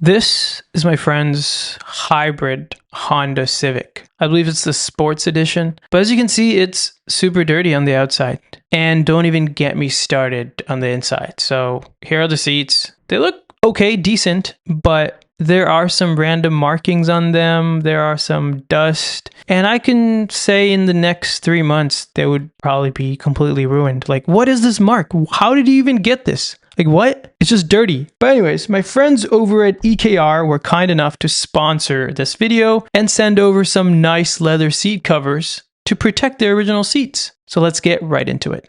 This is my friend's hybrid Honda Civic. I believe it's the sports edition, but as you can see, it's super dirty on the outside. And don't even get me started on the inside. So here are the seats. They look okay, decent, but there are some random markings on them. There are some dust. And I can say in the next 3 months, they would probably be completely ruined. Like, what is this mark? How did you even get this? Like, what? It's just dirty. But anyways, my friends over at EKR were kind enough to sponsor this video and send over some nice leather seat covers to protect the original seats. So let's get right into it.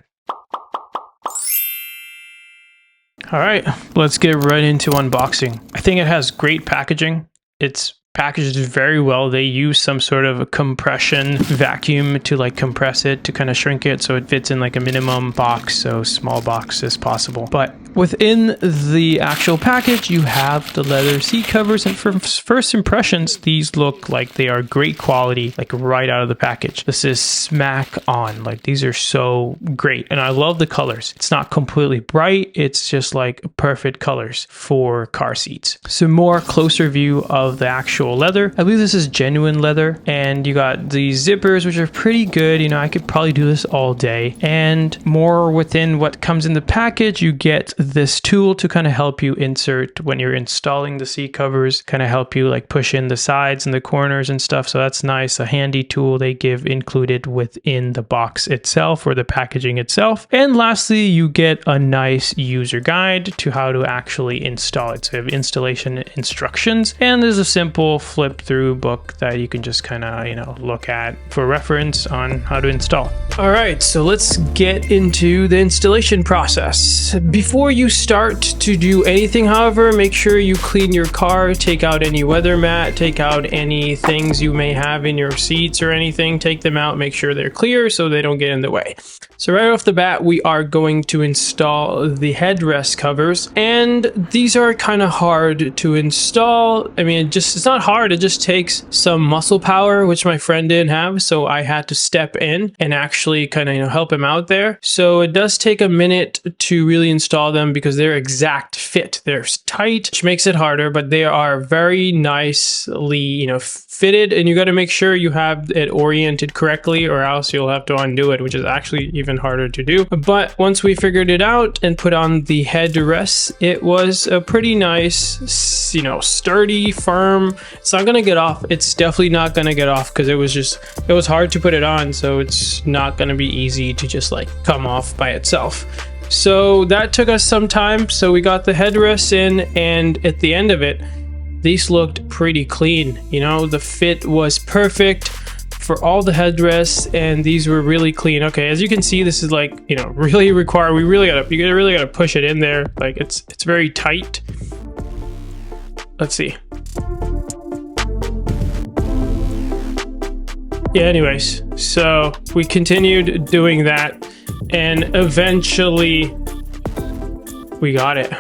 All right, let's get right into unboxing. I think it has great packaging. It's packaged very well. They use some sort of a compression vacuum to like compress it, to kind of shrink it so it fits in like a minimum box, so small box as possible. But within the actual package, you have the leather seat covers, and from first impressions, these look like they are great quality, like right out of the package. This is smack on. Like, these are so great, and I love the colors. It's not completely bright. It's just like perfect colors for car seats. Some more closer view of the actual leather. I believe this is genuine leather, and you got these zippers, which are pretty good. You know, I could probably do this all day. And more within what comes in the package, you get this tool to kind of help you insert when you're installing the seat covers, kind of help you like push in the sides and the corners and stuff. So that's nice. A handy tool they give included within the box itself or the packaging itself. And lastly, you get a nice user guide to how to actually install it. So you have installation instructions, and there's a simple flip through book that you can just kind of, you know, look at for reference on how to install. All right, so let's get into the installation process. Before you start to do anything, however, make sure you clean your car, take out any weather mat, take out any things you may have in your seats or anything, take them out, make sure they're clear so they don't get in the way. So right off the bat, we are going to install the headrest covers, and these are kind of hard to install. I mean, it's not hard, it just takes some muscle power, which my friend didn't have, so I had to step in and actually kind of, you know, help him out there. So it does take a minute to really install them because they're exact fit. They're tight, which makes it harder, but they are very nicely, you know, fitted, and you got to make sure you have it oriented correctly, or else you'll have to undo it, which is actually even harder to do. But once we figured it out and put on the headrests, it was a pretty nice, you know, sturdy, firm. It's not gonna get off. It's definitely not gonna get off because it was hard to put it on, so it's not gonna be easy to just like come off by itself. So that took us some time. So we got the headrests in, and at the end of it, these looked pretty clean. You know, the fit was perfect for all the headrests, and these were really clean. Okay, as you can see, this is like, you know, really require, you really gotta push it in there. Like, it's very tight. Let's see. Yeah, anyways, so we continued doing that, and eventually we got it.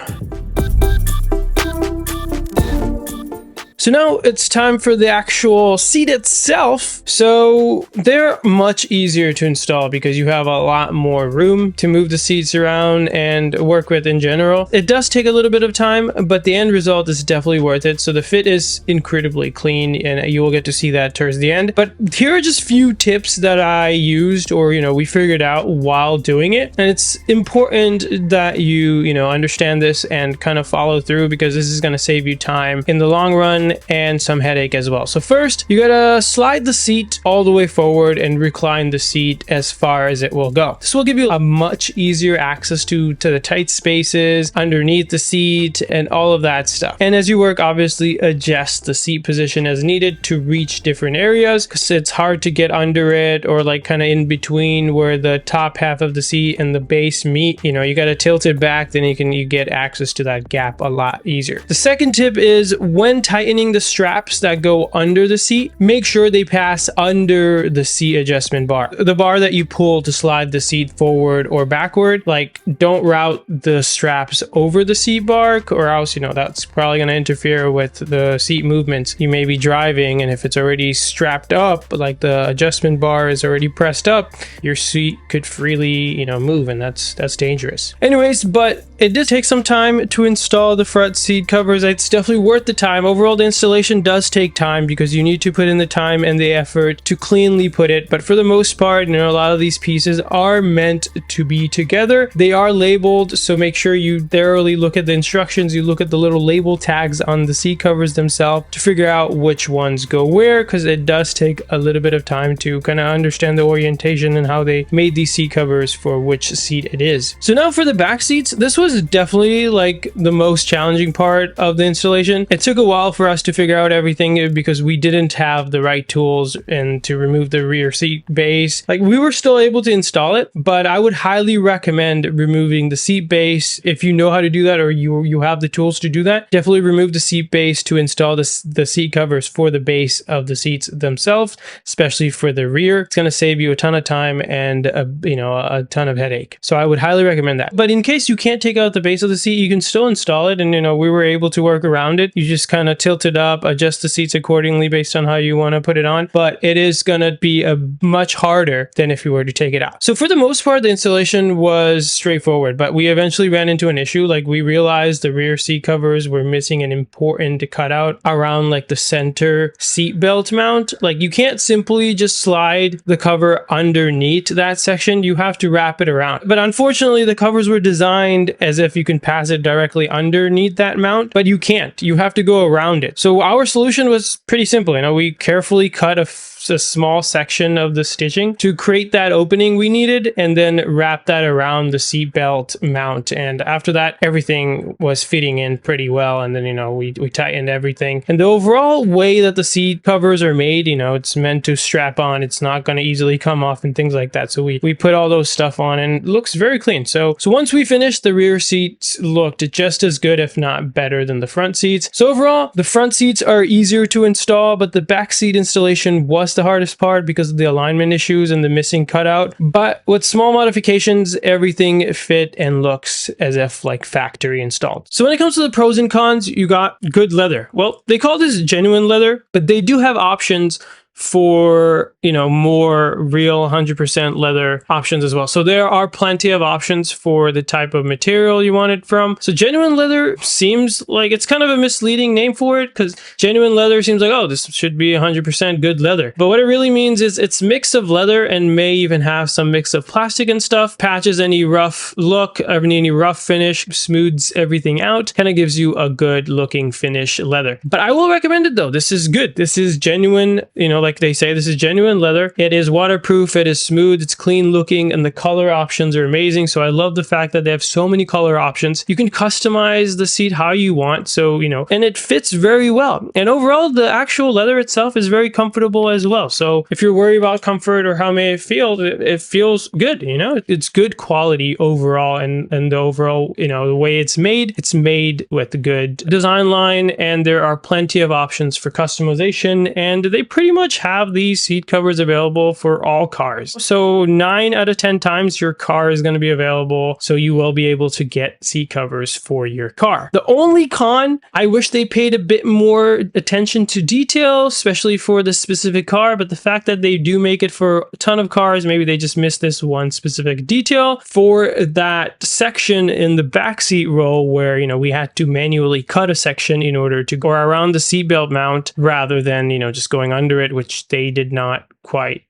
So now it's time for the actual seat itself. So they're much easier to install because you have a lot more room to move the seats around and work with in general. It does take a little bit of time, but the end result is definitely worth it. So the fit is incredibly clean, and you will get to see that towards the end. But here are just a few tips that I used, or, you know, we figured out while doing it. And it's important that you know, understand this and kind of follow through, because this is going to save you time in the long run and some headache as well. So first, you gotta slide the seat all the way forward and recline the seat as far as it will go. This will give you a much easier access to the tight spaces underneath the seat and all of that stuff. And as you work, obviously adjust the seat position as needed to reach different areas, because it's hard to get under it or like kind of in between where the top half of the seat and the base meet. You know, you gotta tilt it back, then you get access to that gap a lot easier. The second tip is, when tightening the straps that go under the seat, make sure they pass under the seat adjustment bar. The bar that you pull to slide the seat forward or backward, like, don't route the straps over the seat bar, or else, you know, that's probably going to interfere with the seat movements. You may be driving, and if it's already strapped up, like the adjustment bar is already pressed up, your seat could freely, you know, move, and that's dangerous. Anyways, but it did take some time to install the front seat covers. It's definitely worth the time. Overall, the installation does take time because you need to put in the time and the effort to cleanly put it. But for the most part, you know, a lot of these pieces are meant to be together. They are labeled, so make sure you thoroughly look at the instructions. You look at the little label tags on the seat covers themselves to figure out which ones go where, because it does take a little bit of time to kind of understand the orientation and how they made these seat covers for which seat it is. So now for the back seats, this was definitely like the most challenging part of the installation. It took a while for us to figure out everything because we didn't have the right tools and to remove the rear seat base. Like, we were still able to install it, but I would highly recommend removing the seat base if you know how to do that, or you have the tools to do that. Definitely remove the seat base to install the seat covers for the base of the seats themselves, especially for the rear. It's going to save you a ton of time and a ton of headache. So I would highly recommend that. But in case you can't take out the base of the seat, you can still install it, and we were able to work around it. You just kind of tilt it up, adjust the seats accordingly based on how you want to put it on, but it is going to be much harder than if you were to take it out. So for the most part, the installation was straightforward, but we eventually ran into an issue. Like, we realized the rear seat covers were missing an important cutout around like the center seat belt mount. Like, you can't simply just slide the cover underneath that section. You have to wrap it around. But unfortunately, the covers were designed as if you can pass it directly underneath that mount, but you can't. You have to go around it. So our solution was pretty simple. We carefully cut a small section of the stitching to create that opening we needed, and then wrap that around the seat belt mount. And after that, everything was fitting in pretty well. And then, we tightened everything. And the overall way that the seat covers are made, it's meant to strap on. It's not going to easily come off and things like that. So we put all those stuff on, and it looks very clean. So once we finished, the rear seats looked just as good, if not better, than the front seats. So overall, the front seats are easier to install, but the back seat installation was the hardest part because of the alignment issues and the missing cutout. But with small modifications, everything fit and looks as if like factory installed. So when it comes to the pros and cons, you got good leather. Well, they call this genuine leather, but they do have options for more real 100% leather options as well. So there are plenty of options for the type of material you want it from. So genuine leather seems like it's kind of a misleading name for it, because genuine leather seems like, oh, this should be 100% good leather. But what it really means is it's mix of leather and may even have some mix of plastic and stuff. Patches any rough look, any rough finish, smooths everything out, kind of gives you a good looking finish leather. But I will recommend it though. This is good. This is genuine, like they say, this is genuine leather. It is waterproof, it is smooth, it's clean looking, and the color options are amazing. So I love the fact that they have so many color options. You can customize the seat how you want. So, and it fits very well. And overall, the actual leather itself is very comfortable as well. So if you're worried about comfort or how may it feel, it feels good, it's good quality overall. And the overall, the way it's made with a good design line, and there are plenty of options for customization, and they pretty much have these seat covers available for all cars. So 9 out of 10 times your car is going to be available, so you will be able to get seat covers for your car. The only con, I wish they paid a bit more attention to detail, especially for the specific car, but the fact that they do make it for a ton of cars, maybe they just missed this one specific detail for that section in the back seat row where, we had to manually cut a section in order to go around the seatbelt mount rather than, just going under it, which they did not quite,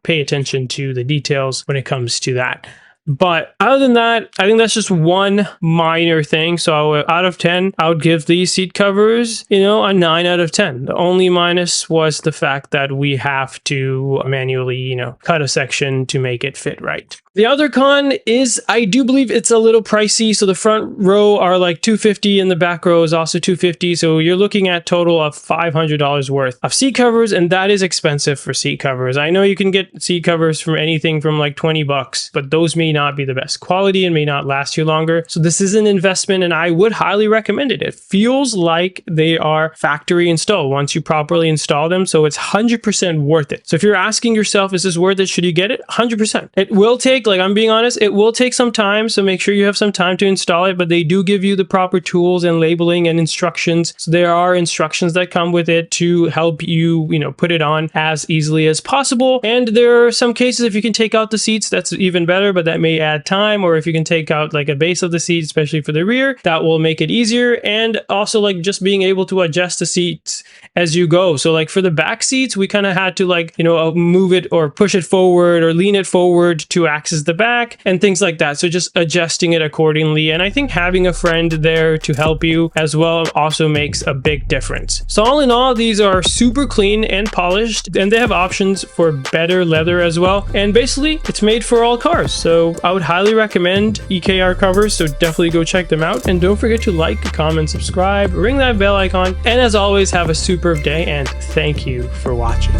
pay attention to the details when it comes to that. But other than that, I think that's just one minor thing. So out of 10, I would give these seat covers, a 9 out of 10. The only minus was the fact that we have to manually, cut a section to make it fit right. The other con is I do believe it's a little pricey. So the front row are like $250 and the back row is also $250. So you're looking at total of $500 worth of seat covers, and that is expensive for seat covers. I know you can get seat covers from anything from like $20, but those may not be the best quality and may not last you longer. So this is an investment, and I would highly recommend it. It feels like they are factory installed once you properly install them. So it's 100% worth it. So if you're asking yourself, is this worth it? Should you get it? 100%. It will take, I'm being honest, it will take some time. So make sure you have some time to install it, but they do give you the proper tools and labeling and instructions. So there are instructions that come with it to help you, put it on as easily as possible. And there are some cases, if you can take out the seats, that's even better, but that may add time, or if you can take out like a base of the seat, especially for the rear, that will make it easier. And also like just being able to adjust the seats as you go. So like for the back seats, we kind of had to like, you know, move it or push it forward or lean it forward to access the back and things like that. So just adjusting it accordingly. And I think having a friend there to help you as well also makes a big difference. So all in all, these are super clean and polished, and they have options for better leather as well. And basically it's made for all cars. So I would highly recommend EKR covers. So definitely go check them out. And don't forget to like, comment, subscribe, ring that bell icon. And as always, have a superb day, and thank you for watching.